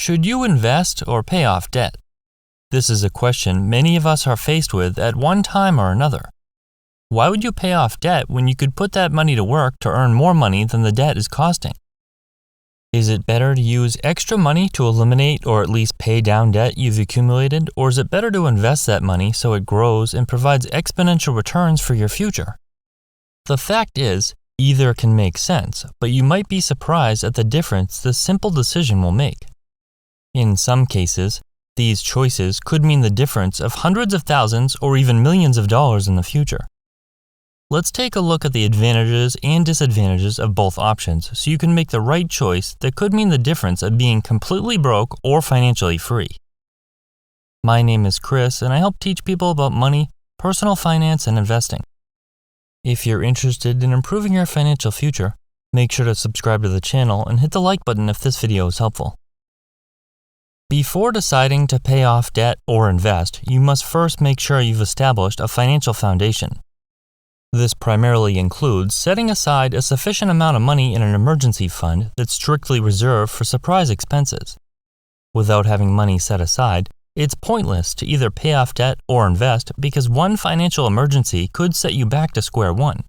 Should you invest or pay off debt? This is a question many of us are faced with at one time or another. Why would you pay off debt when you could put that money to work to earn more money than the debt is costing? Is it better to use extra money to eliminate or at least pay down debt you've accumulated, or is it better to invest that money so it grows and provides exponential returns for your future? The fact is, either can make sense, but you might be surprised at the difference this simple decision will make. In some cases, these choices could mean the difference of hundreds of thousands or even millions of dollars in the future. Let's take a look at the advantages and disadvantages of both options so you can make the right choice that could mean the difference of being completely broke or financially free. My name is Chris, and I help teach people about money, personal finance, and investing. If you're interested in improving your financial future, make sure to subscribe to the channel and hit the like button if this video is helpful. Before deciding to pay off debt or invest, you must first make sure you've established a financial foundation. This primarily includes setting aside a sufficient amount of money in an emergency fund that's strictly reserved for surprise expenses. Without having money set aside, it's pointless to either pay off debt or invest because one financial emergency could set you back to square one.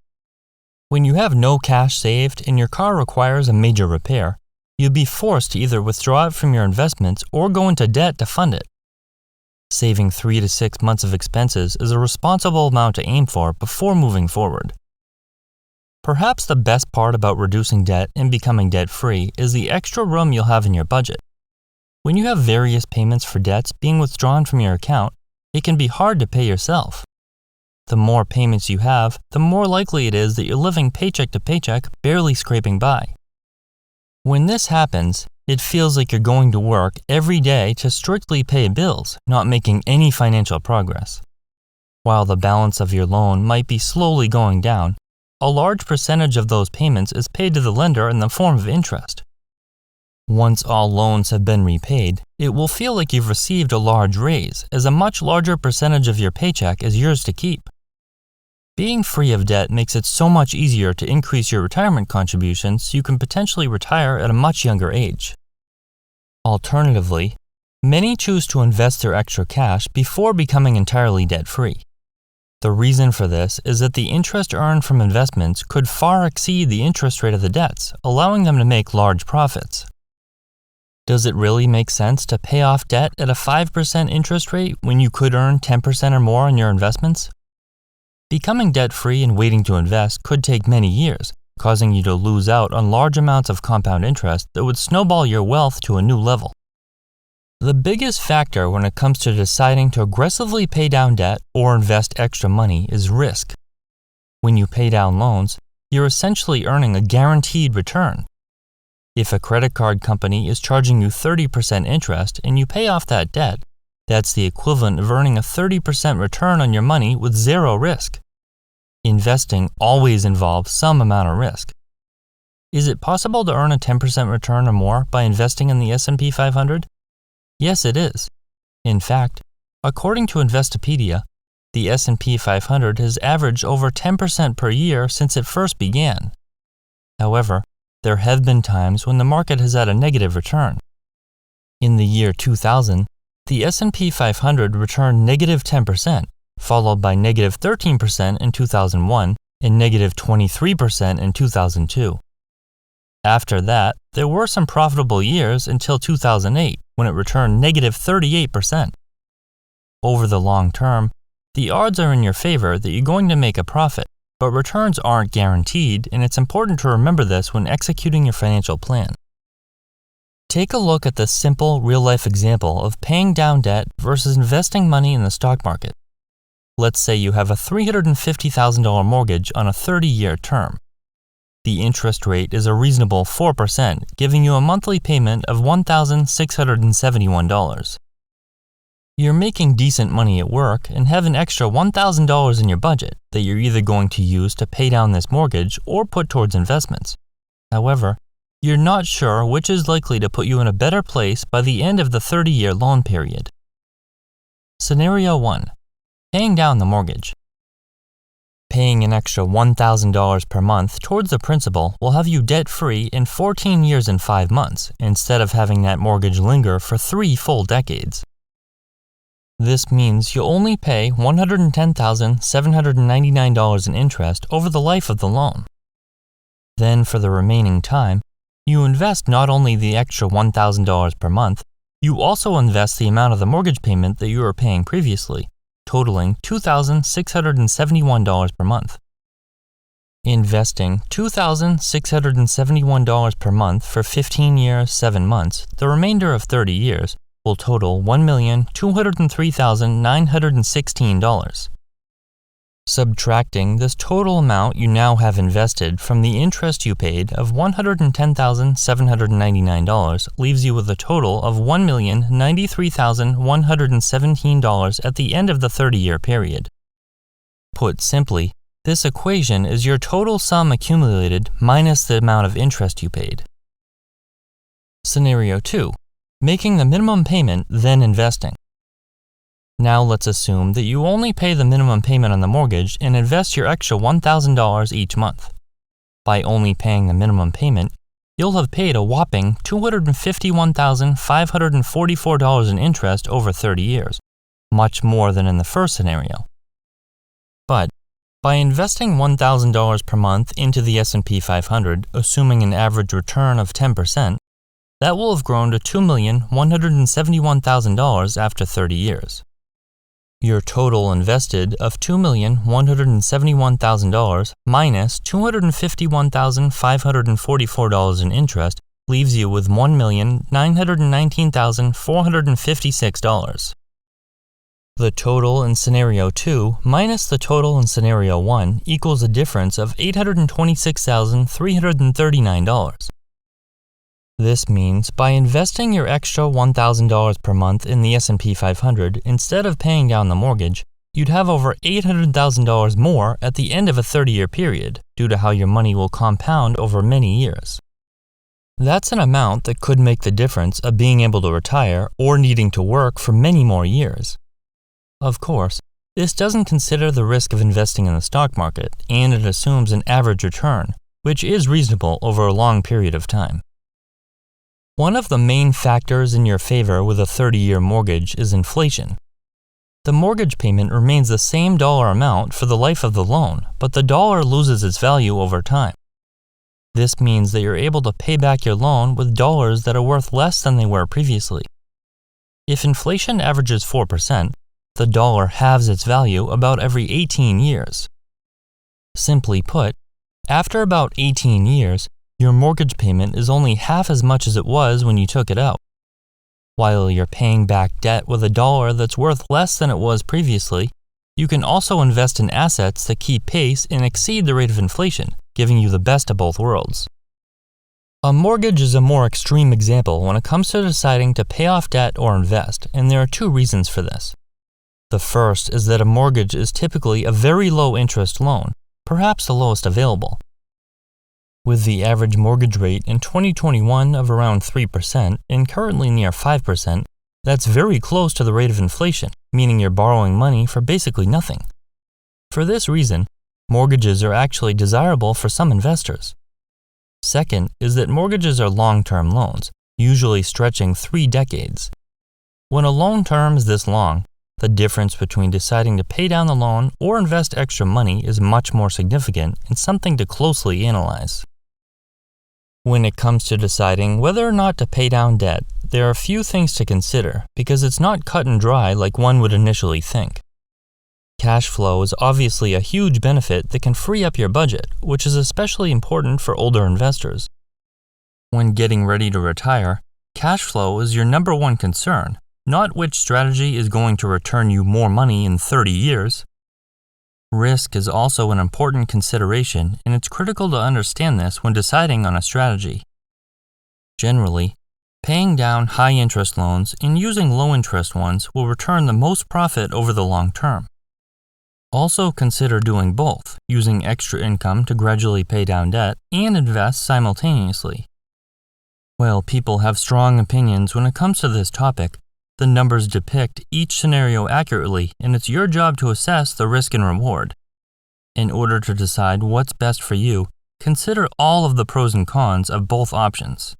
When you have no cash saved and your car requires a major repair, you'll be forced to either withdraw it from your investments or go into debt to fund it. Saving 3 to 6 months of expenses is a responsible amount to aim for before moving forward. Perhaps the best part about reducing debt and becoming debt-free is the extra room you'll have in your budget. When you have various payments for debts being withdrawn from your account, it can be hard to pay yourself. The more payments you have, the more likely it is that you're living paycheck to paycheck, barely scraping by. When this happens, it feels like you're going to work every day to strictly pay bills, not making any financial progress. While the balance of your loan might be slowly going down, a large percentage of those payments is paid to the lender in the form of interest. Once all loans have been repaid, it will feel like you've received a large raise, as a much larger percentage of your paycheck is yours to keep. Being free of debt makes it so much easier to increase your retirement contributions so you can potentially retire at a much younger age. Alternatively, many choose to invest their extra cash before becoming entirely debt-free. The reason for this is that the interest earned from investments could far exceed the interest rate of the debts, allowing them to make large profits. Does it really make sense to pay off debt at a 5% interest rate when you could earn 10% or more on your investments? Becoming debt-free and waiting to invest could take many years, causing you to lose out on large amounts of compound interest that would snowball your wealth to a new level. The biggest factor when it comes to deciding to aggressively pay down debt or invest extra money is risk. When you pay down loans, you're essentially earning a guaranteed return. If a credit card company is charging you 30% interest and you pay off that debt, that's the equivalent of earning a 30% return on your money with zero risk. Investing always involves some amount of risk. Is it possible to earn a 10% return or more by investing in the S&P 500? Yes, it is. In fact, according to Investopedia, the S&P 500 has averaged over 10% per year since it first began. However, there have been times when the market has had a negative return. In the year 2000, the S&P 500 returned negative 10%, followed by negative 13% in 2001 and negative 23% in 2002. After that, there were some profitable years until 2008, when it returned negative 38%. Over the long term, the odds are in your favor that you're going to make a profit, but returns aren't guaranteed, and it's important to remember this when executing your financial plan. Take a look at this simple, real-life example of paying down debt versus investing money in the stock market. Let's say you have a $350,000 mortgage on a 30-year term. The interest rate is a reasonable 4%, giving you a monthly payment of $1,671. You're making decent money at work and have an extra $1,000 in your budget that you're either going to use to pay down this mortgage or put towards investments. However, you're not sure which is likely to put you in a better place by the end of the 30-year loan period. Scenario 1. Paying down the mortgage. Paying an extra $1,000 per month towards the principal will have you debt-free in 14 years and 5 months, instead of having that mortgage linger for 3 full decades. This means you'll only pay $110,799 in interest over the life of the loan. Then, for the remaining time, you invest not only the extra $1,000 per month, you also invest the amount of the mortgage payment that you were paying previously, totaling $2,671 per month. Investing $2,671 per month for 15 years, 7 months, the remainder of 30 years, will total $1,203,916. Subtracting this total amount you now have invested from the interest you paid of $110,799 leaves you with a total of $1,093,117 at the end of the 30-year period. Put simply, this equation is your total sum accumulated minus the amount of interest you paid. Scenario 2. Making the minimum payment, then investing. Now let's assume that you only pay the minimum payment on the mortgage and invest your extra $1,000 each month. By only paying the minimum payment, you'll have paid a whopping $251,544 in interest over 30 years, much more than in the first scenario. But by investing $1,000 per month into the S&P 500, assuming an average return of 10%, that will have grown to $2,171,000 after 30 years. Your total invested of $2,171,000 minus $251,544 in interest leaves you with $1,919,456. The total in Scenario 2 minus the total in Scenario 1 equals a difference of $826,339. This means by investing your extra $1,000 per month in the S&P 500 instead of paying down the mortgage, you'd have over $800,000 more at the end of a 30-year period due to how your money will compound over many years. That's an amount that could make the difference of being able to retire or needing to work for many more years. Of course, this doesn't consider the risk of investing in the stock market, and it assumes an average return, which is reasonable over a long period of time. One of the main factors in your favor with a 30-year mortgage is inflation. The mortgage payment remains the same dollar amount for the life of the loan, but the dollar loses its value over time. This means that you're able to pay back your loan with dollars that are worth less than they were previously. If inflation averages 4%, the dollar halves its value about every 18 years. Simply put, after about 18 years, your mortgage payment is only half as much as it was when you took it out. While you're paying back debt with a dollar that's worth less than it was previously, you can also invest in assets that keep pace and exceed the rate of inflation, giving you the best of both worlds. A mortgage is a more extreme example when it comes to deciding to pay off debt or invest, and there are 2 reasons for this. The first is that a mortgage is typically a very low interest loan, perhaps the lowest available. With the average mortgage rate in 2021 of around 3% and currently near 5%, that's very close to the rate of inflation, meaning you're borrowing money for basically nothing. For this reason, mortgages are actually desirable for some investors. Second is that mortgages are long-term loans, usually stretching 3 decades. When a loan term is this long, the difference between deciding to pay down the loan or invest extra money is much more significant and something to closely analyze. When it comes to deciding whether or not to pay down debt, there are a few things to consider because it's not cut and dry like one would initially think. Cash flow is obviously a huge benefit that can free up your budget, which is especially important for older investors. When getting ready to retire, cash flow is your number one concern, not which strategy is going to return you more money in 30 years. Risk is also an important consideration, and it's critical to understand this when deciding on a strategy. Generally, paying down high-interest loans and using low-interest ones will return the most profit over the long term. Also consider doing both, using extra income to gradually pay down debt and invest simultaneously. While people have strong opinions when it comes to this topic, the numbers depict each scenario accurately, and it's your job to assess the risk and reward. In order to decide what's best for you, consider all of the pros and cons of both options.